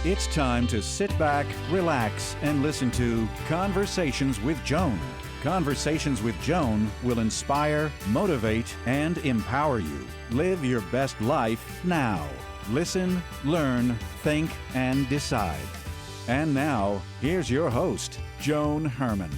It's time to sit back, relax, and listen to Conversations with Joan. Conversations with Joan will inspire, motivate, and empower you. Live your best life now. Listen, learn, think, and decide. And now, here's your host, Joan Herman.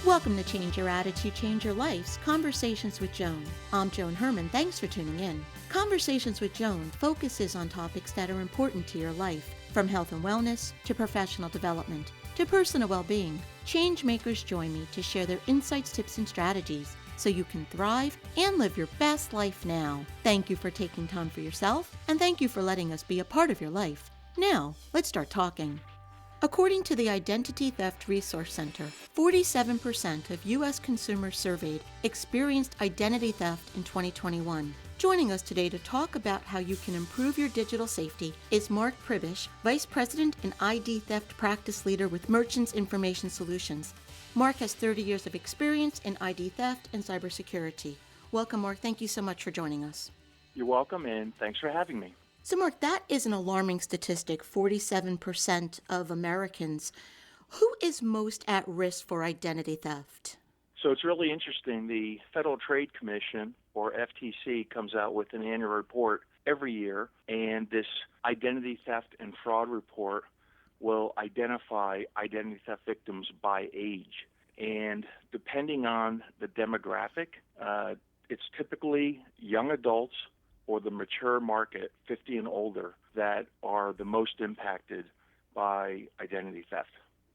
Welcome to Change Your Attitude, Change Your Life's Conversations with Joan. I'm Joan Herman. Thanks for tuning in. Conversations with Joan focuses on topics that are important to your life, from health and wellness to professional development to personal well-being. Change makers join me to share their insights, tips, and strategies so you can thrive and live your best life now. Thank you for taking time for yourself, and thank you for letting us be a part of your life. Now, let's start talking. According to the Identity Theft Resource Center, 47% of U.S. consumers surveyed experienced identity theft in 2021. Joining us today to talk about how you can improve your digital safety is Mark Pribish, Vice President and ID Theft Practice Leader with Merchants Information Solutions. Mark has 30 years of experience in ID theft and cybersecurity. Welcome, Mark. Thank you so much for joining us. You're welcome, and thanks for having me. So, Mark, that is an alarming statistic, 47% of Americans. Who is most at risk for identity theft? So it's really interesting. The Federal Trade Commission, or FTC, comes out with an annual report every year, and this identity theft and fraud report will identify identity theft victims by age. And depending on the demographic, it's typically young adults or the mature market, 50 and older, that are the most impacted by identity theft.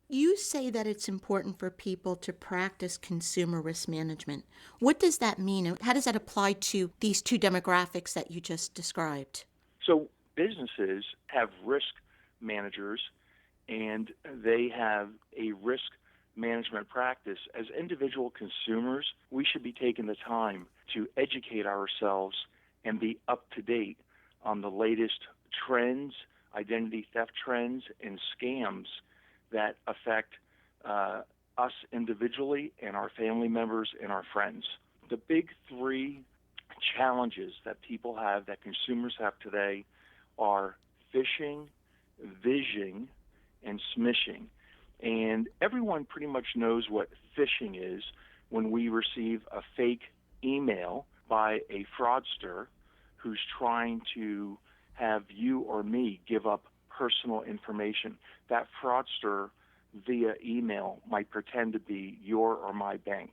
You say that it's important for people to practice consumer risk management. What does that mean? How does that apply to these two demographics that you just described? So businesses have risk managers, and they have a risk management practice. As individual consumers, we should be taking the time to educate ourselves and be up to date on the latest trends, identity theft trends, and scams that affect us individually and our family members and our friends. The big three challenges that people have, that consumers have today, are phishing, vishing, and smishing. And everyone pretty much knows what phishing is when we receive a fake email by a fraudster who's trying to have you or me give up personal information. That fraudster via email might pretend to be your or my bank,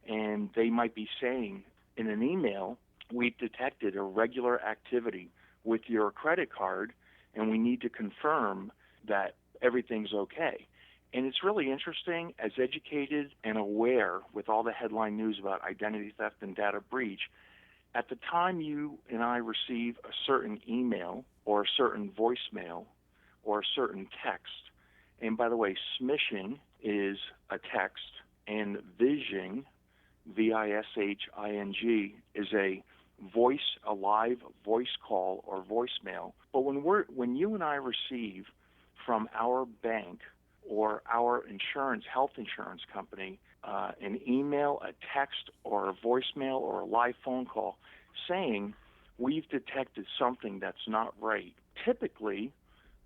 and they might be saying in an email, we've detected irregular activity with your credit card, and we need to confirm that everything's okay. And it's really interesting, as educated and aware with all the headline news about identity theft and data breach, at the time you and I receive a certain email or a certain voicemail or a certain text, and by the way, smishing is a text, and vishing, V-I-S-H-I-N-G, is a live voice call or voicemail. But when you and I receive from our bank or our health insurance company, an email, a text, or a voicemail, or a live phone call saying we've detected something that's not right, typically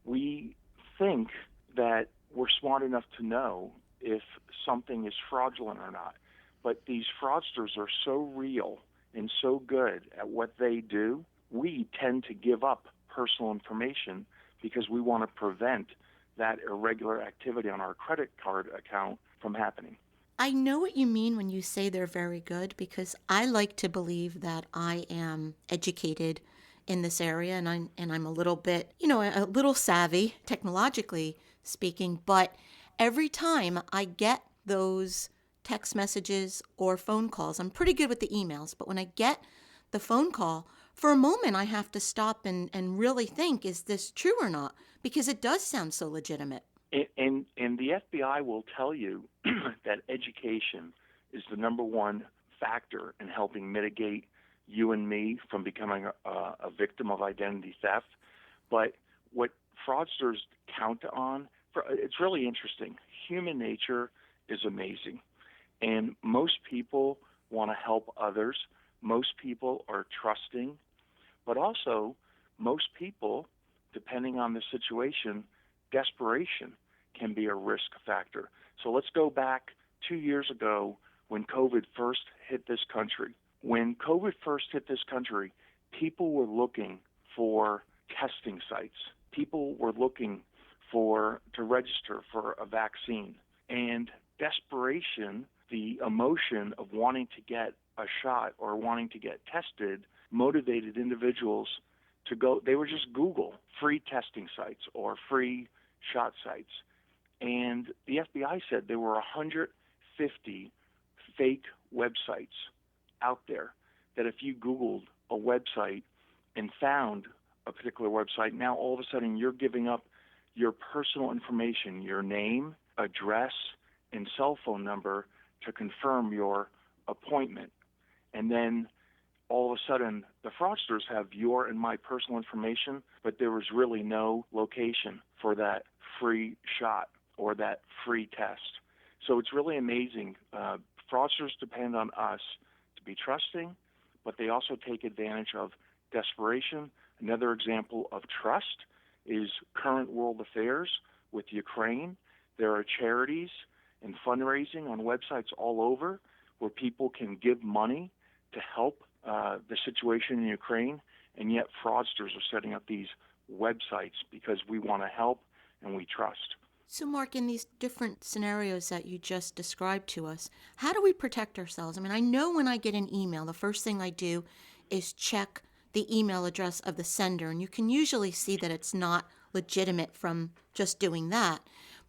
we think that we're smart enough to know if something is fraudulent or not. But these fraudsters are so real and so good at what they do, we tend to give up personal information because we want to prevent that irregular activity on our credit card account from happening. I know what you mean when you say they're very good, because I like to believe that I am educated in this area, and I'm a little bit, a little savvy technologically speaking, but every time I get those text messages or phone calls, I'm pretty good with the emails, but when I get the phone call, for a moment I have to stop and really think, is this true or not? Because it does sound so legitimate. And the FBI will tell you that education is the number one factor in helping mitigate you and me from becoming a victim of identity theft. But what fraudsters count on, it's really interesting. Human nature is amazing. And most people want to help others. Most people are trusting. But also, most people, depending on the situation, desperation can be a risk factor. So let's go back 2 years ago when COVID first hit this country. When COVID first hit this country, people were looking for testing sites. People were looking to register for a vaccine. And desperation, the emotion of wanting to get a shot or wanting to get tested, motivated individuals to go. They would just Google free testing sites or free shot sites. And the FBI said there were 150 fake websites out there that if you Googled a website and found a particular website, now all of a sudden you're giving up your personal information, your name, address, and cell phone number to confirm your appointment. And then all of a sudden the fraudsters have your and my personal information, but there was really no location for that free shot or that free test. So it's really amazing. Fraudsters depend on us to be trusting, but they also take advantage of desperation. Another example of trust is current world affairs with Ukraine. There are charities and fundraising on websites all over where people can give money to help the situation in Ukraine, and yet fraudsters are setting up these websites because we want to help and we trust. So, Mark, in these different scenarios that you just described to us, how do we protect ourselves? I mean, I know when I get an email, the first thing I do is check the email address of the sender, and you can usually see that it's not legitimate from just doing that.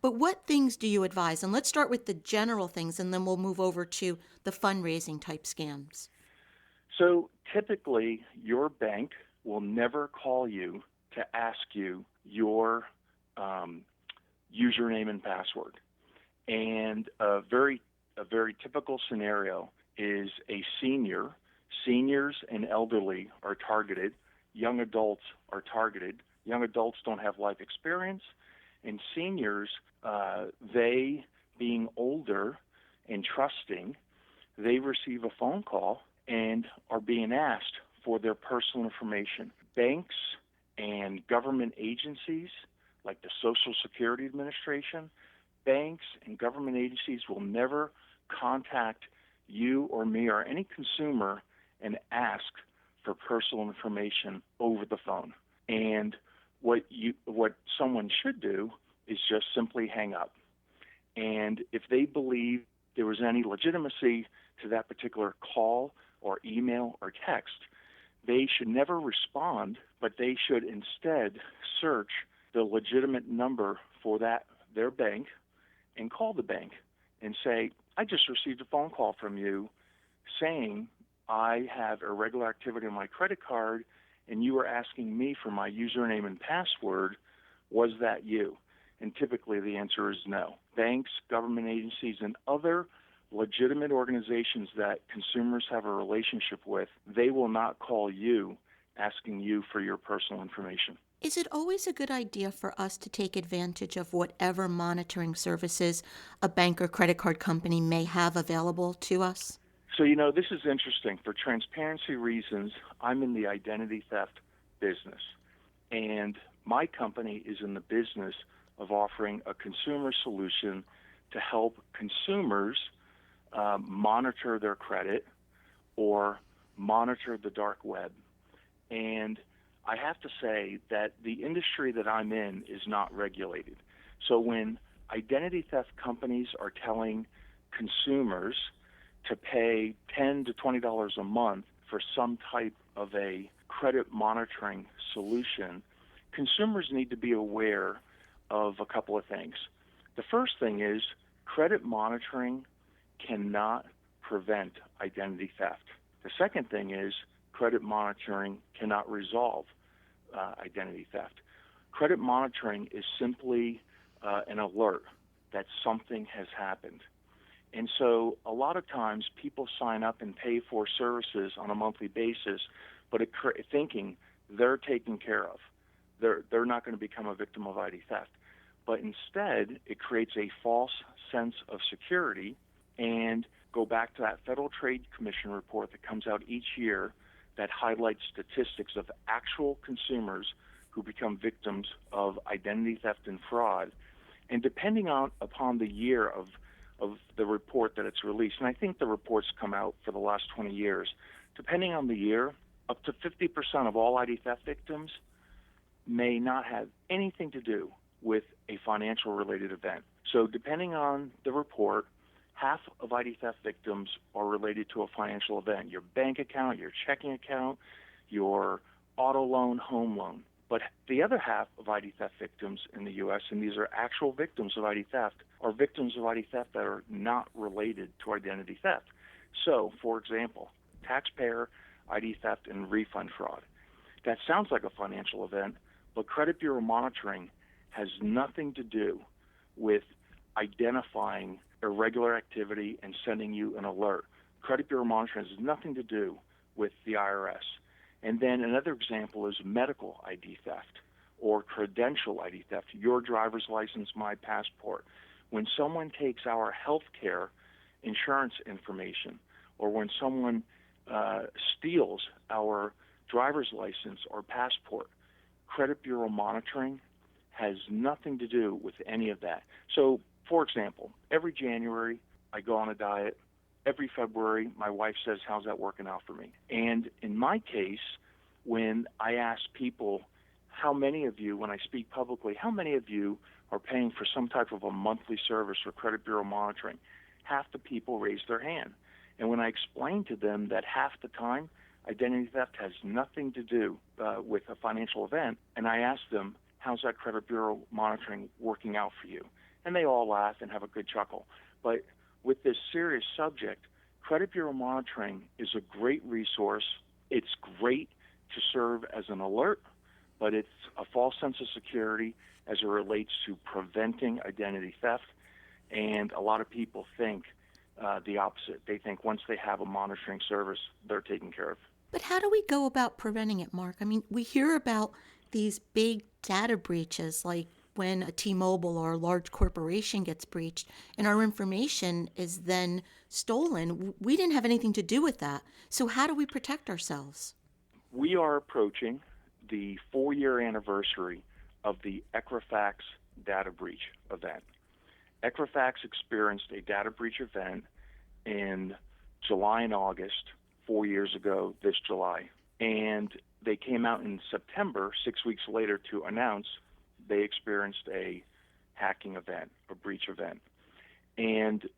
But what things do you advise? And let's start with the general things, and then we'll move over to the fundraising type scams. So typically, your bank will never call you to ask you your username and password. And a very typical scenario is a senior. Seniors and elderly are targeted. Young adults are targeted. Young adults don't have life experience. And seniors, they being older and trusting, they receive a phone call and are being asked for their personal information. Banks and government agencies like the Social Security Administration, banks and government agencies will never contact you or me or any consumer and ask for personal information over the phone. And what someone should do is just simply hang up. And if they believe there was any legitimacy to that particular call or email or text, they should never respond, but they should instead search the legitimate number for their bank and call the bank and say, I just received a phone call from you saying I have irregular activity on my credit card and you were asking me for my username and password. Was that you? And typically the answer is no. Banks, government agencies, and other legitimate organizations that consumers have a relationship with, they will not call you asking you for your personal information. Is it always a good idea for us to take advantage of whatever monitoring services a bank or credit card company may have available to us? So, this is interesting. For transparency reasons, I'm in the identity theft business. And my company is in the business of offering a consumer solution to help consumers monitor their credit or monitor the dark web. And I have to say that the industry that I'm in is not regulated. So when identity theft companies are telling consumers to pay $10 to $20 a month for some type of a credit monitoring solution, consumers need to be aware of a couple of things. The first thing is credit monitoring cannot prevent identity theft. The second thing is credit monitoring cannot resolve identity theft. Credit monitoring is simply an alert that something has happened. And so a lot of times people sign up and pay for services on a monthly basis, but thinking they're taken care of. They're not going to become a victim of ID theft. But instead, it creates a false sense of security. And go back to that Federal Trade Commission report that comes out each year that highlights statistics of actual consumers who become victims of identity theft and fraud. And depending upon the year of the report that it's released, and I think the reports come out for the last 20 years, depending on the year, up to 50% of all ID theft victims may not have anything to do with a financial related event. So depending on the report, half of ID theft victims are related to a financial event: your bank account, your checking account, your auto loan, home loan. But the other half of ID theft victims in the U.S., and these are actual victims of ID theft, are victims of ID theft that are not related to identity theft. So, for example, taxpayer ID theft and refund fraud. That sounds like a financial event, but credit bureau monitoring has nothing to do with identifying irregular activity and sending you an alert. Credit bureau monitoring has nothing to do with the IRS. And then another example is medical ID theft or credential ID theft, your driver's license, my passport. When someone takes our health care insurance information, or when someone steals our driver's license or passport, credit bureau monitoring has nothing to do with any of that. So, for example, every January I go on a diet. Every February my wife says, how's that working out for me? And in my case, when I ask people, how many of you, when I speak publicly, how many of you are paying for some type of a monthly service for credit bureau monitoring, half the people raise their hand. And when I explain to them that half the time identity theft has nothing to do with a financial event, and I ask them, how's that credit bureau monitoring working out for you? And they all laugh and have a good chuckle. But with this serious subject, credit bureau monitoring is a great resource. It's great to serve as an alert, but it's a false sense of security as it relates to preventing identity theft. And a lot of people think the opposite. They think once they have a monitoring service, they're taken care of. But how do we go about preventing it, Mark? I mean, we hear about these big data breaches, like when a T-Mobile or a large corporation gets breached and our information is then stolen. We didn't have anything to do with that. So how do we protect ourselves? We are approaching the 4-year anniversary of the Equifax data breach event. Equifax experienced a data breach event in July and August, 4 years ago this July. And they came out in September, 6 weeks later, to announce they experienced a hacking event, a breach event. And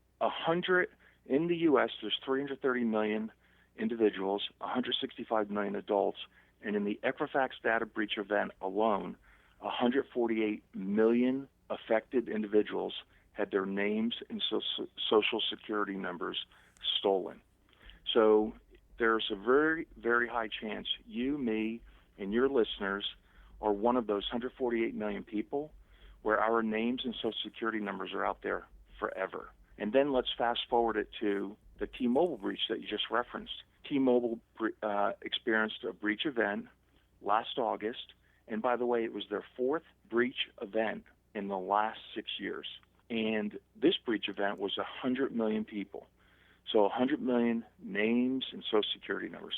in the U.S., there's 330 million individuals, 165 million adults, and in the Equifax data breach event alone, 148 million affected individuals had their names and social security numbers stolen. So there's a very, very high chance you, me, and your listeners are one of those 148 million people where our names and social security numbers are out there forever. And then let's fast forward it to the T-Mobile breach that you just referenced. T-Mobile experienced a breach event last August, and by the way, it was their 4th breach event in the last 6 years. And this breach event was 100 million people. So 100 million names and social security numbers.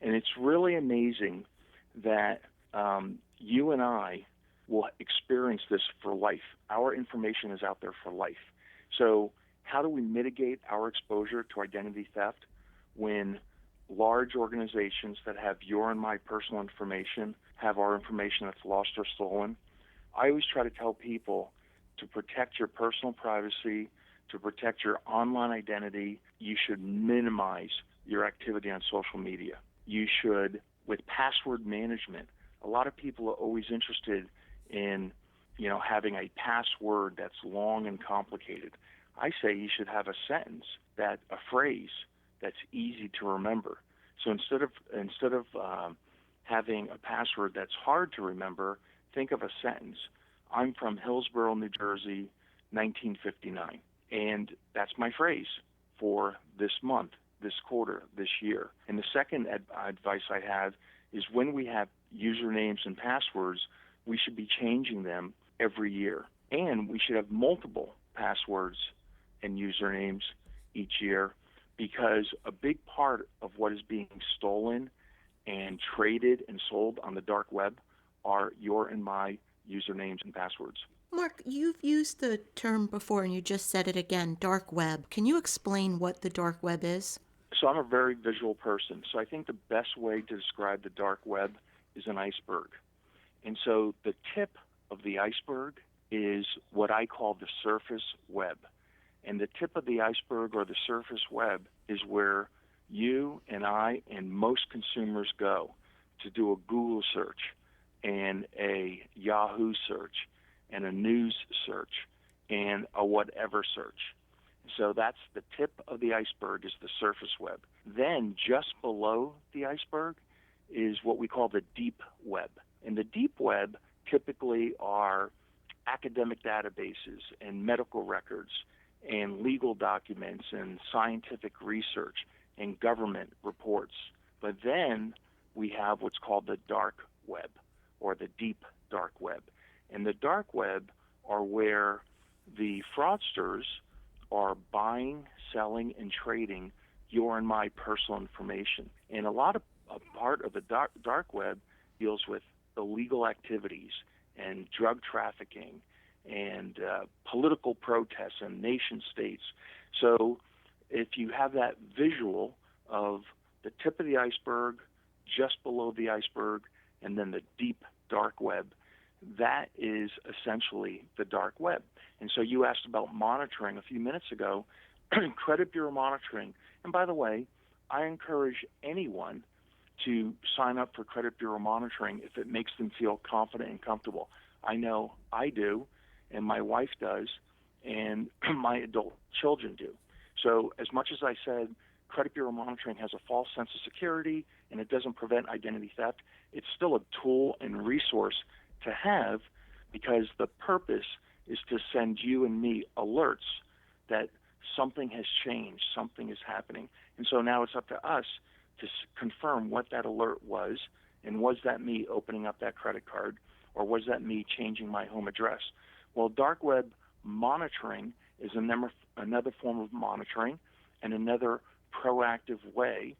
And it's really amazing that you and I will experience this for life. Our information is out there for life. So how do we mitigate our exposure to identity theft when large organizations that have your and my personal information have our information that's lost or stolen? I always try to tell people to protect your personal privacy, to protect your online identity. You should minimize your activity on social media. You should, with password management, a lot of people are always interested in, having a password that's long and complicated. I say you should have a phrase that's easy to remember. So instead of having a password that's hard to remember, think of a sentence. I'm from Hillsborough, New Jersey, 1959. And that's my phrase for this month, this quarter, this year. And the second advice I have is when we have usernames and passwords, we should be changing them every year. And we should have multiple passwords and usernames each year, because a big part of what is being stolen and traded and sold on the dark web are your and my usernames and passwords. Mark, you've used the term before and you just said it again, dark web. Can you explain what the dark web is? So I'm a very visual person, so I think the best way to describe the dark web is an iceberg. And so the tip of the iceberg is what I call the surface web. And the tip of the iceberg or the surface web is where you and I and most consumers go to do a Google search and a Yahoo search and a news search and a whatever search. So that's the tip of the iceberg is the surface web. Then just below the iceberg is what we call the deep web. And the deep web typically are academic databases and medical records and legal documents and scientific research and government reports. But then we have what's called the dark web or the deep dark web. And the dark web are where the fraudsters are buying, selling, and trading your and my personal information. And a part of the dark web deals with illegal activities and drug trafficking and political protests and nation states. So if you have that visual of the tip of the iceberg, just below the iceberg, and then the deep dark web, that is essentially the dark web. And so you asked about monitoring a few minutes ago, credit bureau monitoring. And by the way, I encourage anyone to sign up for credit bureau monitoring if it makes them feel confident and comfortable. I know I do, and my wife does, and my adult children do. So as much as I said credit bureau monitoring has a false sense of security and it doesn't prevent identity theft, it's still a tool and resource to have, because the purpose is to send you and me alerts that something has changed, something is happening. And so now it's up to us to confirm what that alert was, and was that me opening up that credit card, or was that me changing my home address? Well, dark web monitoring is another form of monitoring and another proactive way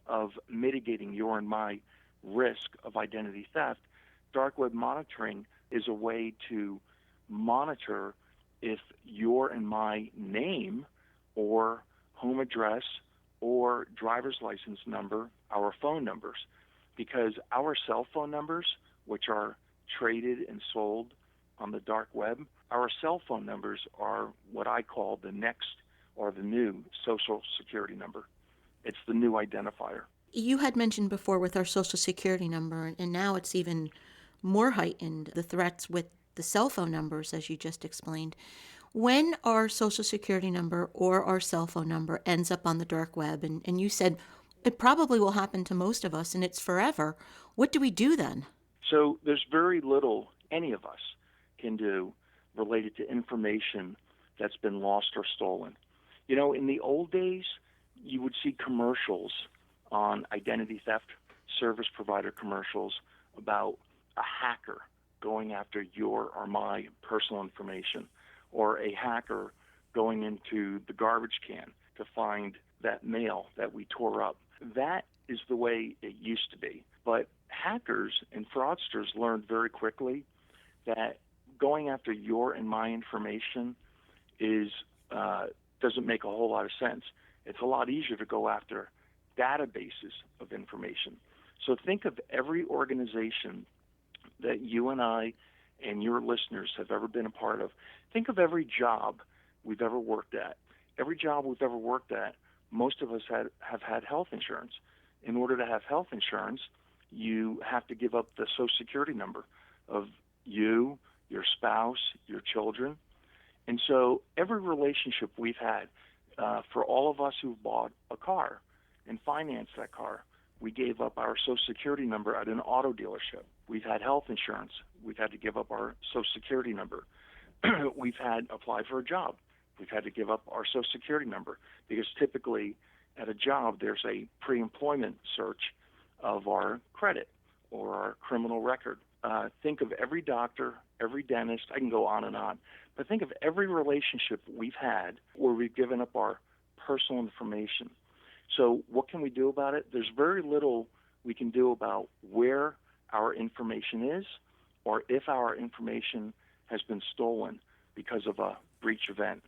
of mitigating your and my risk of identity theft. Dark web monitoring is a way to monitor if your and my name or home address or driver's license number, our phone numbers, because our cell phone numbers, which are traded and sold on the dark web, our cell phone numbers are what I call the next or the new social security number. It's the new identifier. You had mentioned before with our social security number, and now it's even more heightened, the threats with the cell phone numbers, as you just explained. When our social security number or our cell phone number ends up on the dark web, and you said it probably will happen to most of us and it's forever, what do we do then? So there's very little any of us can do related to information that's been lost or stolen. You know, in the old days, you would see commercials on identity theft service provider commercials about a hacker going after your or my personal information, or a hacker going into the garbage can to find that mail that we tore up. That is the way it used to be. But hackers and fraudsters learned very quickly that going after your and my information doesn't make a whole lot of sense. It's a lot easier to go after databases of information. So think of every organization that you and I and your listeners have ever been a part of. Think of every job we've ever worked at. Every job we've ever worked at, most of us have had health insurance. In order to have health insurance, you have to give up the Social Security number of you, your spouse, your children. And so every relationship we've had, for all of us who've bought a car and financed that car, we gave up our Social Security number at an auto dealership. We've had health insurance. We've had to give up our Social Security number. We've had applied for a job. We've had to give up our Social Security number, because typically at a job there's a pre-employment search of our credit or our criminal record. Think of every doctor, every dentist, I can go on, but think of every relationship we've had where we've given up our personal information. So what can we do about it? There's very little we can do about where our information is or if our information has been stolen because of a breach event.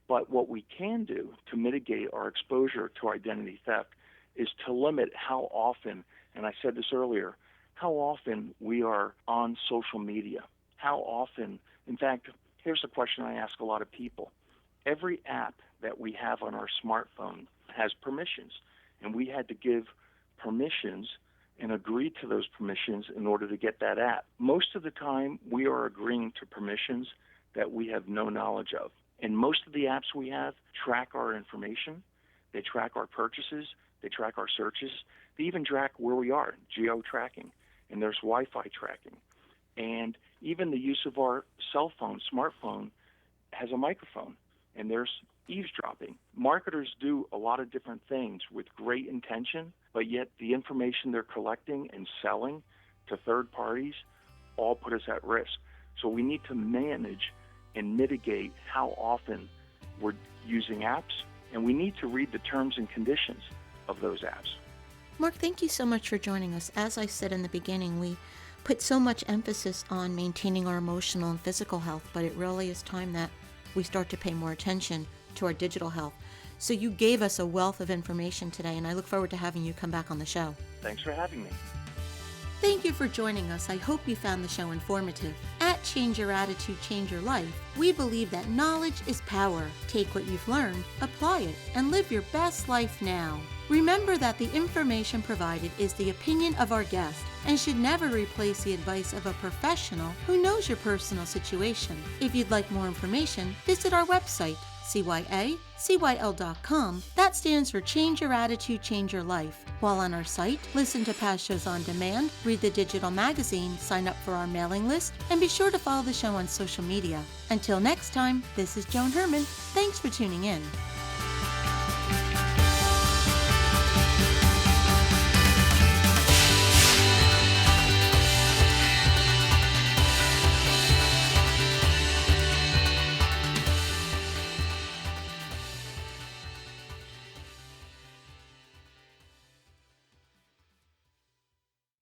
But what we can do to mitigate our exposure to identity theft is to limit how often, and I said this earlier, how often we are on social media. How often, in fact, here's a question I ask a lot of people. Every app that we have on our smartphone has permissions, and we had to give permissions and agree to those permissions in order to get that app. Most of the time, we are agreeing to permissions that we have no knowledge of. And most of the apps we have track our information. They track our purchases. They track our searches. They even track where we are, geo-tracking. And there's Wi-Fi tracking. And even the use of our cell phone, smartphone, has a microphone. And there's eavesdropping. Marketers do a lot of different things with great intention, but yet the information they're collecting and selling to third parties all put us at risk. So we need to manage and mitigate how often we're using apps, and we need to read the terms and conditions of those apps. Mark, thank you so much for joining us. As I said in the beginning, we put so much emphasis on maintaining our emotional and physical health, but it really is time that we start to pay more attention to our digital health. So you gave us a wealth of information today, and I look forward to having you come back on the show. Thanks for having me. Thank you for joining us. I hope you found the show informative. At Change Your Attitude, Change Your Life, we believe that knowledge is power. Take what you've learned, apply it, and live your best life now. Remember that the information provided is the opinion of our guest and should never replace the advice of a professional who knows your personal situation. If you'd like more information, visit our website, cyacyl.com. That stands for Change Your Attitude, Change Your Life. While on our site, listen to past shows on demand, read the digital magazine, sign up for our mailing list, and be sure to follow the show on social media. Until next time, this is Joan Herman. Thanks for tuning in.